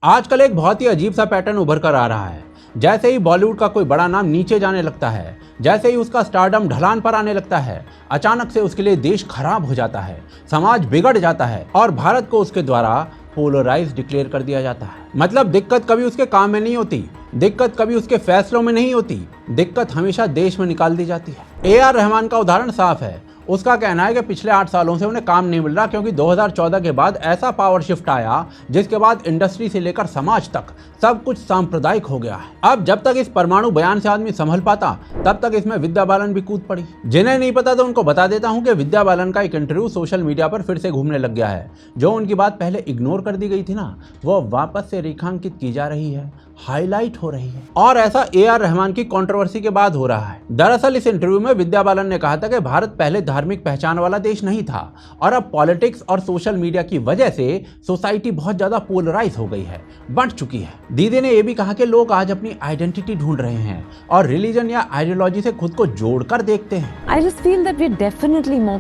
आजकल एक बहुत ही अजीब सा पैटर्न उभर कर आ रहा है। जैसे ही बॉलीवुड का कोई बड़ा नाम नीचे जाने लगता है, जैसे ही उसका स्टारडम ढलान पर आने लगता है, अचानक से उसके लिए देश खराब हो जाता है, समाज बिगड़ जाता है और भारत को उसके द्वारा पोलराइज डिक्लेयर कर दिया जाता है। मतलब दिक्कत कभी उसके काम में नहीं होती, दिक्कत कभी उसके फैसलों में नहीं होती, दिक्कत हमेशा देश में निकाल दी जाती है। ए आर रहमान का उदाहरण साफ है। उसका कहना है कि पिछले 8 सालों से उन्हें काम नहीं मिल रहा क्योंकि 2014 के बाद ऐसा पावर शिफ्ट आया जिसके बाद इंडस्ट्री से लेकर समाज तक सब कुछ सांप्रदायिक हो गया है। अब जब तक इस परमाणु बयान से आदमी संभल पाता तब तक इसमें विद्या बालन भी कूद पड़ी। जिन्हें नहीं पता तो उनको बता देता हूं कि विद्या बालन का एक इंटरव्यू सोशल मीडिया पर फिर से घूमने लग गया है। जो उनकी बात पहले इग्नोर कर दी गई थी ना, वो वापस से रेखांकित की जा रही है, हाईलाइट हो रही है। और ऐसा ए आर रहमान की कंट्रोवर्सी के बाद हो रहा है। दरअसल इस इंटरव्यू में विद्या बालन ने कहा था कि भारत पहले धार्मिक पहचान वाला देश नहीं था और अब पॉलिटिक्स और सोशल मीडिया की वजह से सोसाइटी बहुत ज्यादा पोलराइज हो गई है, बंट चुकी है। दीदी ने यह भी कहा कि लोग आज अपनी आइडेंटिटी ढूंढ रहे हैं और रिलीजन या आइडियोलॉजी से खुद को जोड़कर देखते हैं। I just feel that we're definitely more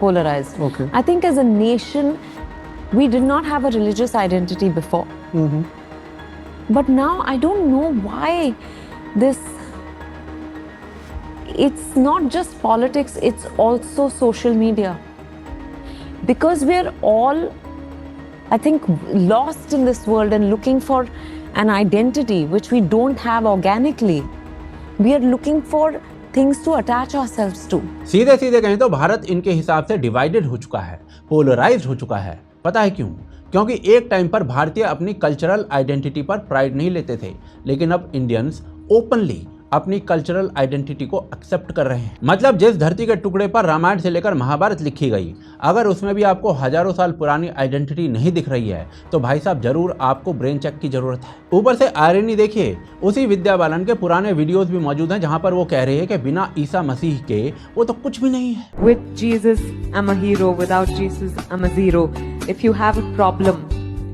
polarized. Okay. I think as a nation, we did not have a religious identity before. But now I don't know why this. It's not just politics, it's also social media. Because we're all, I think, lost in this world and looking for an identity which we don't have organically. We are looking for things to attach ourselves to. सीधे सीधे कहें तो भारत इनके हिसाब से divided हो चुका है, पोलराइज्ड हो चुका है। पता है क्यों? क्योंकि एक टाइम पर भारतीय अपनी कल्चरल आइडेंटिटी पर प्राइड नहीं लेते थे, लेकिन अब इंडियंस ओपनली अपनी कल्चरल आइडेंटिटी को एक्सेप्ट कर रहे हैं। मतलब जिस धरती के टुकड़े पर रामायण से लेकर महाभारत लिखी गई, अगर उसमें भी आपको हजारों साल पुरानी आइडेंटिटी नहीं दिख रही है तो भाई साहब जरूर आपको ब्रेन चेक की जरूरत है। ऊपर से आयरनी देखिए, उसी विद्या बालन के पुराने वीडियोस भी मौजूद हैं जहां पर वो कह रहे हैं कि बिना ईसा मसीह के वो तो कुछ भी नहीं है। With Jesus, I'm a hero. Without Jesus, I'm a zero. If you have a problem,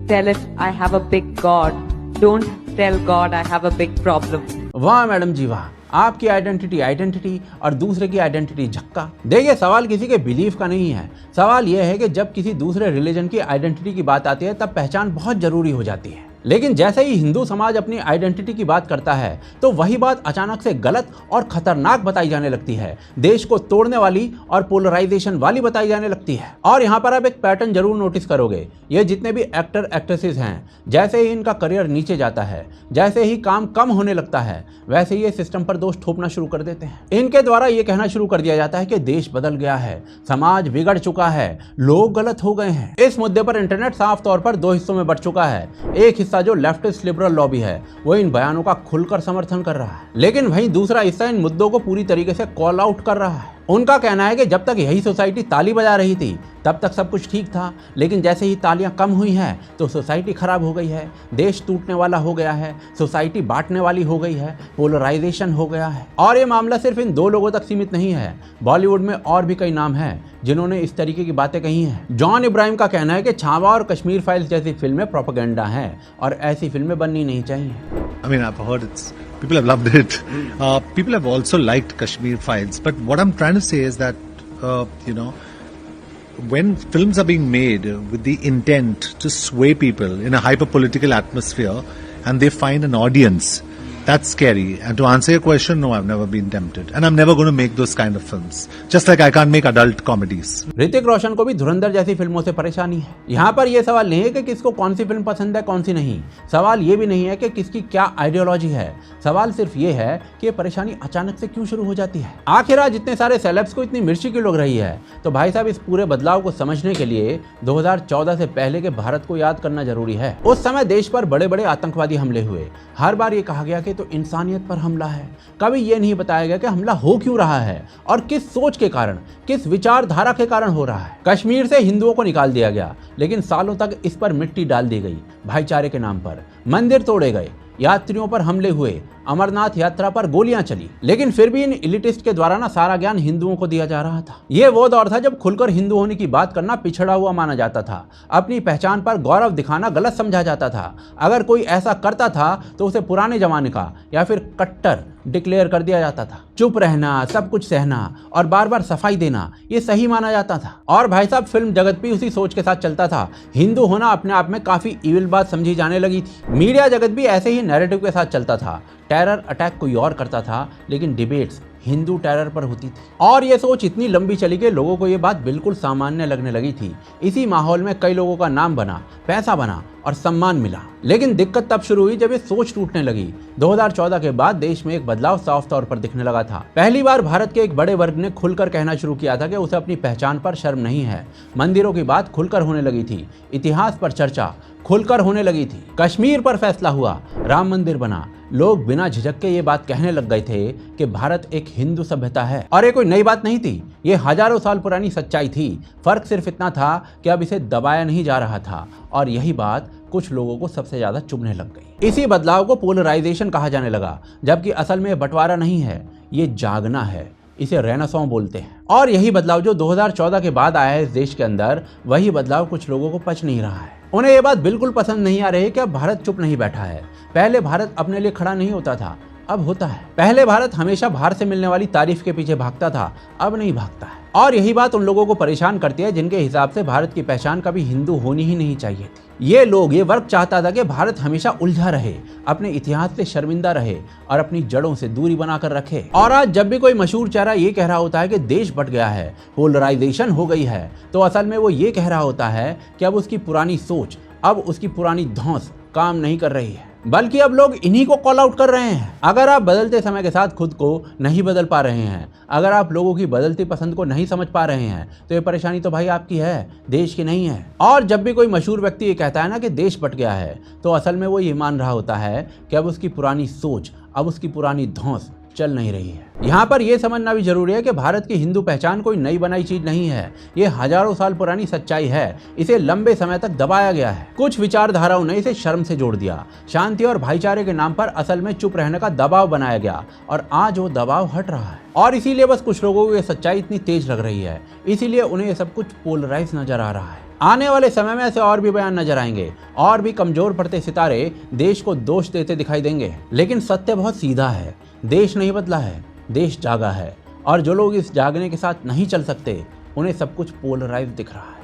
tell it I have a big God. Don't tell God I have a big problem. वाह मैडम जी वाह, आपकी identity और दूसरे की identity झक्का। देखिए सवाल किसी के बिलीफ का नहीं है, सवाल यह है कि जब किसी दूसरे रिलीजन की आइडेंटिटी की बात आती है तब पहचान बहुत जरूरी हो जाती है। लेकिन जैसे ही हिंदू समाज अपनी आइडेंटिटी की बात करता है तो वही बात अचानक से गलत और खतरनाक बताई जाने लगती है, देश को तोड़ने वाली और पोलराइजेशन वाली बताई जाने लगती है। और यहाँ पर आप एक पैटर्न जरूर नोटिस करोगे, ये जितने भी एक्टर एक्ट्रेसेस हैं, जैसे ही इनका करियर नीचे जाता है, जैसे ही काम कम होने लगता है, वैसे ही ये सिस्टम पर दोष थोपना शुरू कर देते हैं। इनके द्वारा ये कहना शुरू कर दिया जाता है कि देश बदल गया है, समाज बिगड़ चुका है, लोग गलत हो गए हैं। इस मुद्दे पर इंटरनेट साफ तौर पर दो हिस्सों में बंट चुका है। एक हिस्सा जो लेफ्टिस्ट लिबरल लॉबी है वो इन बयानों का खुलकर समर्थन कर रहा है, लेकिन वहीं दूसरा हिस्सा इन मुद्दों को पूरी तरीके से कॉल आउट कर रहा है। उनका कहना है कि जब तक यही सोसाइटी ताली बजा रही थी तब तक सब कुछ ठीक था, लेकिन जैसे ही तालियां कम हुई हैं तो सोसाइटी खराब हो गई है, देश टूटने वाला हो गया है, सोसाइटी बांटने वाली हो गई है, पोलराइजेशन हो गया है। और ये मामला सिर्फ इन दो लोगों तक सीमित नहीं है, बॉलीवुड में और भी कई नाम हैं जिन्होंने इस तरीके की बातें कही हैं। जॉन इब्राहिम का कहना है कि छावा और कश्मीर फाइल्स जैसी फिल्में प्रोपेगेंडा हैं और ऐसी फिल्में बननी नहीं चाहिए। I mean, I've heard people have loved it. People have also liked Kashmir Files. But what I'm trying to say is that, when films are being made with the intent to sway people in a hyper-political atmosphere and they find an audience, that's scary. And to answer your question, no, I've never been tempted. And I'm never going to make those kind of films. Just like I can't make adult comedies. Hrithik Roshan को भी धुरंधर जैसी फिल्मों से परेशानी है। यहाँ पर यह सवाल नहीं है कि किसको कौन सी फिल्म पसंद है कौन सी नहीं, सवाल ये भी नहीं है कि किसकी क्या आइडियोलॉजी है, सवाल सिर्फ ये है कि ये परेशानी अचानक से क्यों शुरू हो जाती है। आखिर आज जितने सारे सेलेब्स को इतनी मिर्ची क्यों लग रही है, तो भाई साहब इस पूरे बदलाव को समझने के लिए 2014 से पहले के भारत को याद करना जरूरी है। उस समय देश पर बड़े बड़े आतंकवादी हमले हुए, हर बार ये कहा गया कि तो इंसानियत पर हमला है, कभी ये नहीं बताया गया कि हमला हो क्यों रहा है और किस सोच के कारण, किस विचारधारा के कारण हो रहा है। कश्मीर से हिंदुओं को निकाल दिया गया, लेकिन सालों तक इस पर मिट्टी डाल दी गई भाईचारे के नाम पर, मंदिर तोड़े गए, यात्रियों पर हमले हुए, अमरनाथ यात्रा पर गोलियां चली, लेकिन फिर भी इन इलिटिस्ट के द्वारा ना सारा ज्ञान हिंदुओं को दिया जा रहा था। ये वो दौर था जब खुलकर हिंदू होने की बात करना पिछड़ा हुआ माना जाता था। अपनी पहचान पर गौरव दिखाना गलत समझा जाता था। अगर कोई ऐसा करता था तो उसे पुराने जमाने का या फिर कट्टर डिक्लेयर कर दिया जाता था। चुप रहना, सब कुछ सहना और बार बार सफाई देना ये सही माना जाता था। और भाई साहब, फिल्म जगत भी उसी सोच के साथ चलता था। हिंदू होना अपने आप में काफी इविल बात समझी जाने लगी थी। मीडिया जगत भी ऐसे ही नैरेटिव के साथ चलता था। टेरर अटैक कोई और करता था, लेकिन डिबेट्स हिंदू टेरर पर होती थी। और ये सोच इतनी लंबी चली कि लोगों को ये बात बिल्कुल सामान्य लगने लगी थी। इसी माहौल में कई लोगों का नाम बना, पैसा बना और सम्मान मिला। लेकिन दिक्कत तब शुरू हुई जब ये सोच टूटने लगी। 2014 के बाद देश में एक बदलाव साफ तौर पर दिखने लगा था। पहली बार भारत के एक बड़े वर्ग ने खुलकर कहना शुरू किया था कि उसे अपनी पहचान पर शर्म नहीं है। मंदिरों की बात खुलकर होने लगी थी। इतिहास पर चर्चा खुलकर होने लगी थी। कश्मीर पर फैसला हुआ, राम मंदिर बना। लोग बिना झिझक के ये बात कहने लग गए थे कि भारत एक हिंदू सभ्यता है। और ये कोई नई बात नहीं थी, ये हजारों साल पुरानी सच्चाई थी। फर्क सिर्फ इतना था कि अब इसे दबाया नहीं जा रहा था, और यही बात कुछ लोगों को सबसे ज्यादा चुभने लग गई। इसी बदलाव को पोलराइजेशन कहा जाने लगा, जबकि असल में बंटवारा नहीं है, ये जागना है। इसे रेनेसां बोलते हैं। और यही बदलाव जो 2014 के बाद आया है इस देश के अंदर, वही बदलाव कुछ लोगों को पच नहीं रहा है। उन्हें ये बात बिल्कुल पसंद नहीं आ रही है कि अब भारत चुप नहीं बैठा है। पहले भारत अपने लिए खड़ा नहीं होता था, अब होता है। पहले भारत हमेशा बाहर से मिलने वाली तारीफ के पीछे भागता था, अब नहीं भागता है। और यही बात उन लोगों को परेशान करती है जिनके हिसाब से भारत की पहचान कभी हिंदू होनी ही नहीं चाहिए थी। ये लोग, ये वर्ग चाहता था कि भारत हमेशा उलझा रहे, अपने इतिहास से शर्मिंदा रहे और अपनी जड़ों से दूरी बनाकर रखे। और आज जब भी कोई मशहूर चेहरा ये कह रहा होता है कि देश बट गया है, पोलराइजेशन हो गई है, तो असल में वो ये कह रहा होता है कि अब उसकी पुरानी सोच, अब उसकी पुरानी धौंस काम नहीं कर रही है, बल्कि अब लोग इन्हीं को कॉल आउट कर रहे हैं। अगर आप बदलते समय के साथ खुद को नहीं बदल पा रहे हैं, अगर आप लोगों की बदलती पसंद को नहीं समझ पा रहे हैं, तो ये परेशानी तो भाई आपकी है, देश की नहीं है। और जब भी कोई मशहूर व्यक्ति ये कहता है ना कि देश बट गया है, तो असल में वो ये मान रहा होता है कि अब उसकी पुरानी सोच, अब उसकी पुरानी धौंस चल नहीं रही है। यहाँ पर यह समझना भी जरूरी है कि भारत की हिंदू पहचान कोई नई बनाई चीज नहीं है, ये हजारों साल पुरानी सच्चाई है। इसे लंबे समय तक दबाया गया है। कुछ विचारधाराओं ने इसे शर्म से जोड़ दिया। शांति और भाईचारे के नाम पर असल में चुप रहने का दबाव बनाया गया, और आज वो दबाव हट रहा है। और इसीलिए बस कुछ लोगों को ये सच्चाई इतनी तेज लग रही है, इसीलिए उन्हें ये सब कुछ पोलराइज नजर आ रहा है। आने वाले समय में ऐसे और भी बयान नजर आएंगे, और भी कमजोर पड़ते सितारे देश को दोष देते दिखाई देंगे। लेकिन सत्य बहुत सीधा है, देश नहीं बदला है, देश जागा है। और जो लोग इस जागने के साथ नहीं चल सकते, उन्हें सब कुछ पोलराइज दिख रहा है।